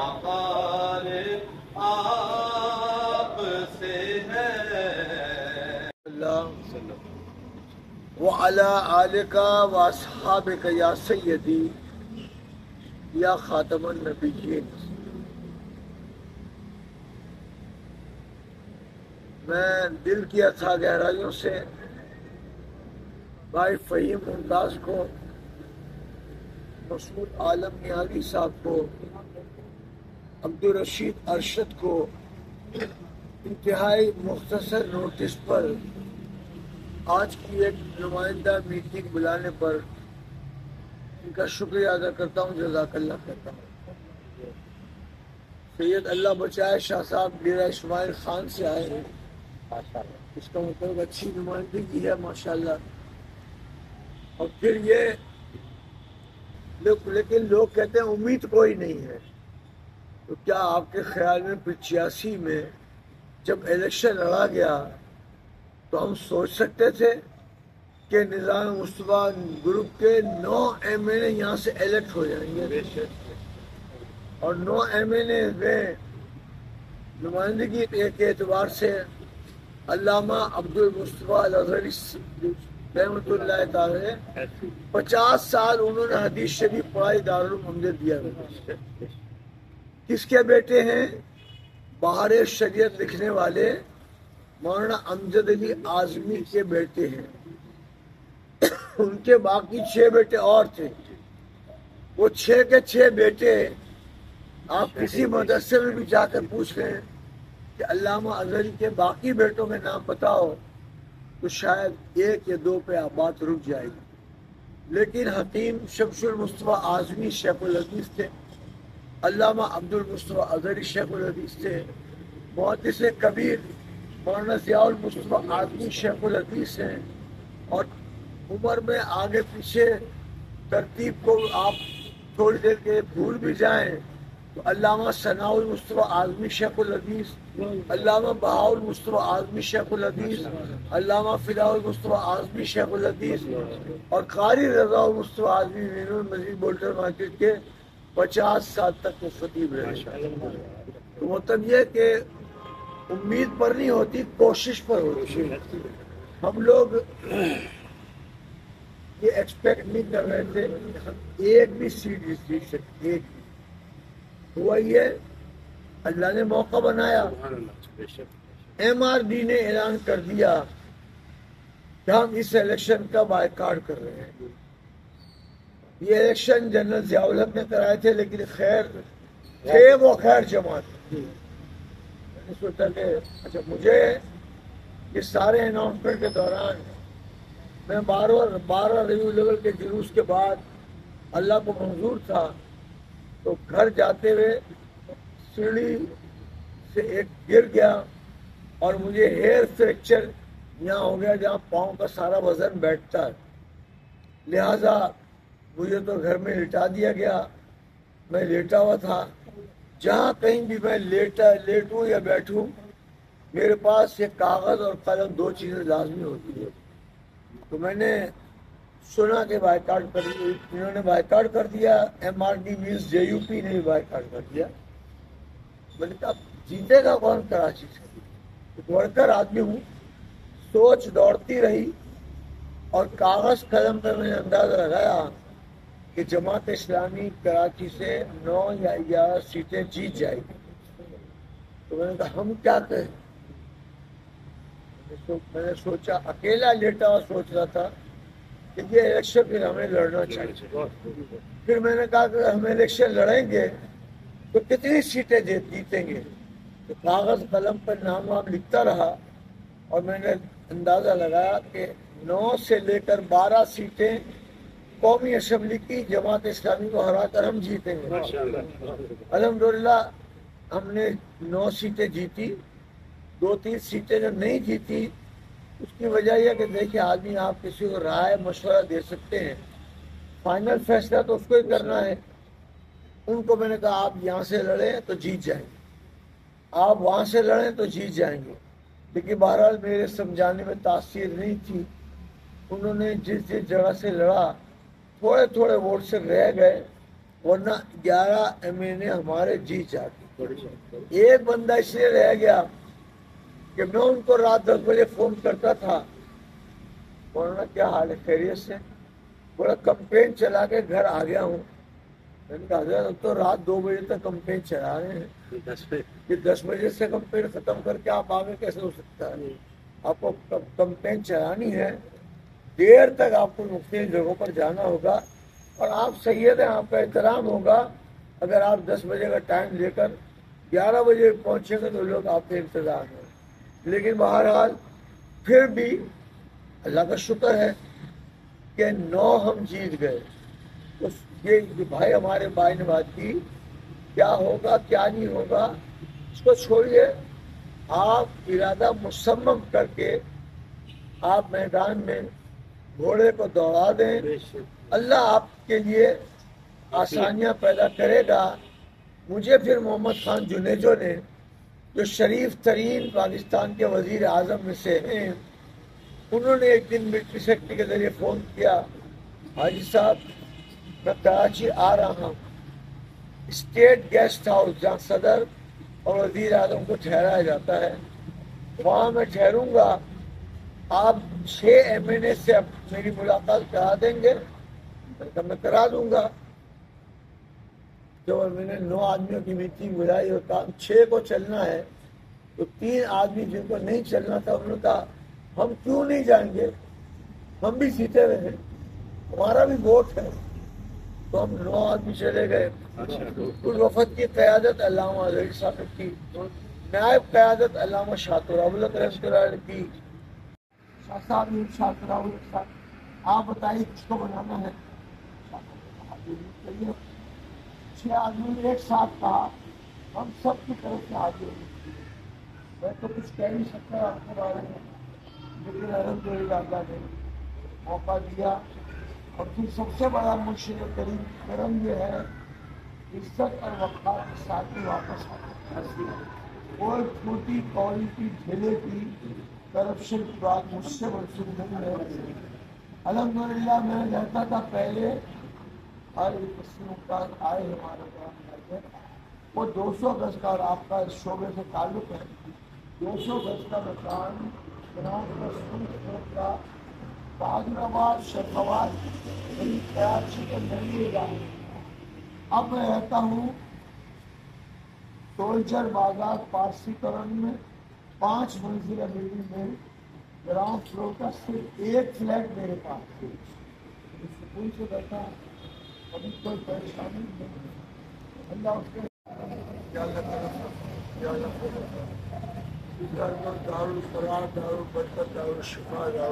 وقار آپ سے ہے اللہ وعلی آلک و اصحابک یا سیدی یا خاتم النبیین۔ میں دل کی اتھا گہرائیوں سے بھائی فہیم ممتاز کو، مسعود عالم نیازی صاحب کو، عبدالرشید ارشد کو انتہائی مختصر نوٹس پر آج کی ایک نمائندہ میٹنگ بلانے پر ان کا شکریہ ادا کرتا ہوں، جزاک اللہ کہتا ہوں۔ سید اللہ بچائے شاہ صاحب ڈیرہ اسماعیل خان سے آئے ہیں، اس کا مطلب اچھی نمائندگی ہے ماشاءاللہ۔ اور پھر یہ لیکن لوگ کہتے ہیں امید کوئی نہیں ہے، تو کیا آپ کے خیال میں 85 میں جب الیکشن لڑا گیا تو ہم سوچ سکتے تھے کہ نظام مصطفیٰ گروپ کے 9 ایم این اے یہاں سے الیکٹ ہو جائیں گے؟ اور 9 ایم این اے میں نمائندگی کے اعتبار سے علامہ عبدالمصطفیٰ الازہری رحمۃ اللہ تعالی 50 سال انہوں نے حدیث شریف پڑھائی دارالعلوم امجد دیا۔ کس کے بیٹے ہیں؟ بہار شریعت لکھنے والے مولانا امجد علی اعظمی کے بیٹے ہیں۔ ان کے باقی 6 بیٹے اور تھے، وہ 6 کے 6 بیٹے آپ کسی مدرسے میں بھی جا کر پوچھ رہے ہیں کہ علامہ اظہری کے باقی بیٹوں کے نام بتاؤ تو شاید 1 یا 2 پہ بات رک جائے گی۔ لیکن حکیم شمس المصطفیٰ اعظمی شیخ الحدیث تھے، علامہ عبدالمصطفیٰ اظہری شیخ الحدیث تھے، محدث کبیر مولانا ضیاء المصطفیٰ اعظمی شیخ الحدیث ہیں، اور عمر میں آگے پیچھے ترتیب کو آپ تھوڑی دیر کے بھول بھی جائیں تو علامہ ثناء المصطفیٰ اعظمی شیخ الحدیث، علامہ بہاء المصطفیٰ اعظمی شیخ الحدیث، علامہ فداء المصطفیٰ اعظمی شیخ الحدیث، اور قاری رضا المصطفیٰ اعظمی مین المزید بولٹر مارکیٹ کے 50 سال تک وہ خطیب رہے۔ تو مطلب یہ کہ امید پر نہیں ہوتی، کوشش پر ہوتی ہے۔ ہم لوگ یہ ایکسپیکٹ نہیں کر رہے تھے کہ ہم ایک بھی سیٹ جیت سکتے، ایک بھی۔ ہوا یہ اللہ نے موقع بنایا، ایم آر ڈی نے اعلان کر دیا کہ ہم اس الیکشن کا بائیکاٹ کر رہے ہیں۔ یہ الیکشن جنرل ضیاء الحق نے کرائے تھے، لیکن خیر تھے وہ خیر جماعت۔ میں نے سوچا کہ اچھا مجھے یہ سارے اناؤنسمنٹ کے دوران میں 12 ربیع الاول کے جلوس کے بعد اللہ کو منظور تھا تو گھر جاتے ہوئے سیڑھی سے ایک گر گیا اور مجھے ہیئر فریکچر یہاں ہو گیا جہاں پاؤں کا سارا وزن بیٹھتا ہے، لہذا مجھے تو گھر میں لٹا دیا گیا۔ میں لیٹا ہوا تھا، جہاں کہیں بھی میں لیٹوں یا بیٹھوں میرے پاس یہ کاغذ اور قلم 2 چیزیں لازمی ہوتی ہے۔ تو میں نے سنا کہ بائیکاٹ کر دیا، انہوں نے بائیکاٹ کر دیا، ایم آر ڈی مینس جے یو پی نے بھی بائیکاٹ کر دیا۔ میں نے کہا جیتے گا کون کراچی سے؟ ایک ورکر آدمی ہوں، سوچ دوڑتی رہی اور کاغذ قلم پر میں نے اندازہ لگایا کہ جماعت اسلامی کراچی سے 9 یا 11 سیٹیں جیت جائے گی۔ تو میں نے کہا ہم کیا کریں؟ میں نے سوچا، اکیلا لیٹا ہوا سوچ رہا تھا کہ یہ الیکشن پھر ہمیں لڑنا چاہیے۔ پھر میں نے کہا کہ ہم الیکشن لڑیں گے تو کتنی سیٹیں جیتیں گے؟ تو کاغذ قلم پر نام وام لکھتا رہا اور میں نے اندازہ لگایا کہ 9 سے لے کر 12 سیٹیں قومی اسمبلی کی جماعت اسلامی کو ہرا کر ہم جیتیں گے۔ الحمدللہ ہم نے 9 سیٹیں جیتی۔ 2-3 سیٹیں جو نہیں جیتی اس کی وجہ یہ کہ دیکھیں آدمی آپ کسی کو رائے مشورہ دے سکتے ہیں، فائنل فیصلہ تو اس کو ہی کرنا ہے۔ ان کو میں نے کہا آپ یہاں سے لڑیں تو جیت جائیں گے، آپ وہاں سے لڑیں تو جیت جائیں گے، لیکن بہرحال میرے سمجھانے میں تاثیر نہیں تھی۔ انہوں نے جس جگہ سے لڑا تھوڑے ووٹ سے رہ گئے ورنہ 11 MNA ہمارے جی چاہتے. ایک بندہ اس لیے رہ گیا کہ میں ان کو رات 10 بجے فون کرتا تھا، مولانا کیا حال ہے، خیریت سے؟ بولا کمپین چلا کے گھر آ گیا ہوں. میں نے کہا حضرت تو رات 2 بجے تک کمپین چلا رہے ہیں، کہ 10 بجے سے کمپین ختم کر کے آپ آگے کیسے ہو سکتا ہے؟ آپ کو کمپین چلانی ہے، دیر تک آپ کو مختلف جگہوں پر جانا ہوگا، اور آپ سید ہیں، آپ کا احترام ہوگا. اگر آپ 10 بجے کا ٹائم لے کر 11 بجے پہنچیں گے تو لوگ آپ کے انتظار ہیں. لیکن بہرحال پھر بھی اللہ کا شکر ہے کہ 9 ہم جیت گئے. تو یہ بھائی ہمارے بھائی نے بات کی، کیا ہوگا کیا نہیں ہوگا اس کو چھوڑیے. آپ ارادہ مصمم کر کے آپ میدان میں گھوڑے کو دوڑا دیں، اللہ آپ کے لیے آسانیاں پیدا کرے گا. مجھے پھر محمد خان جنیجو نے، جو شریف ترین پاکستان کے وزیر اعظم میں سے ہیں، انہوں نے ایک دن ملٹری سیکرٹری کے ذریعے فون کیا، حاجی صاحب میں کراچی آ رہا ہوں، اسٹیٹ گیسٹ ہاؤس جہاں صدر اور وزیر اعظم کو ٹھہرایا جاتا ہے وہاں میں ٹھہروں گا، آپ 6 MNA سے میری ملاقات کرا دیں گے؟ میں کرا دوں گا. جب میں نے 9 آدمیوں کی میٹنگ بلائی اور کام 6 کو چلنا ہے، تو 3 آدمی جن کو نہیں چلنا تھا انہوں نے کہا ہم کیوں نہیں جائیں گے، ہم بھی جیتے ہوئے ہیں، ہمارا بھی ووٹ ہے. تو ہم 9 آدمی چلے گئے. اس وفد کی قیادت علامہ اظہری صاحب کی، نائب قیادت علامہ شاہ راولت رحمۃ اللہ علیہ کی. شاہ صاحب نے شاہ راولت صاحب آپ بتائیے کس کو بنانا ہے؟ 6 آدمی نے ایک ساتھ کہا ہم سب کی طرف سے حاضر ہیں. میں تو کچھ کہہ نہیں سکتا آپ کے بارے میں، لیکن الحمدللہ اللہ نے موقع دیا. اور پھر سب سے بڑا مرشد کریم کرم یہ ہے، عزت اور وقار کے ساتھ ہی واپس آتے. کوئی چھوٹی کوئی کی ڈھیلے کی کرپشن کی بات مجھ سے منسوخ نہیں ہے. الحمدللہ میں رہتا تھا پہلے، ہر مکان آئے ہمارے گاؤں، وہ 200 گز کا، اور آپ کا اس شعبے سے تعلق ہے، 200 گز کا مکان کا بہادر آباد شیخاواد کراچی کے نریے جانے. اب میں رہتا ہوں سولجر بازار پارسی کالونی میں، 5 منزلہ بلڈنگ میں، گراؤنڈ فلور کا صرف 1 فلیٹ میرے پاس. سکون سے بیٹھا، ابھی کوئی پریشانی نہیں. اللہ اس کے دار القرار، دار البرکت، دار الشفا، دار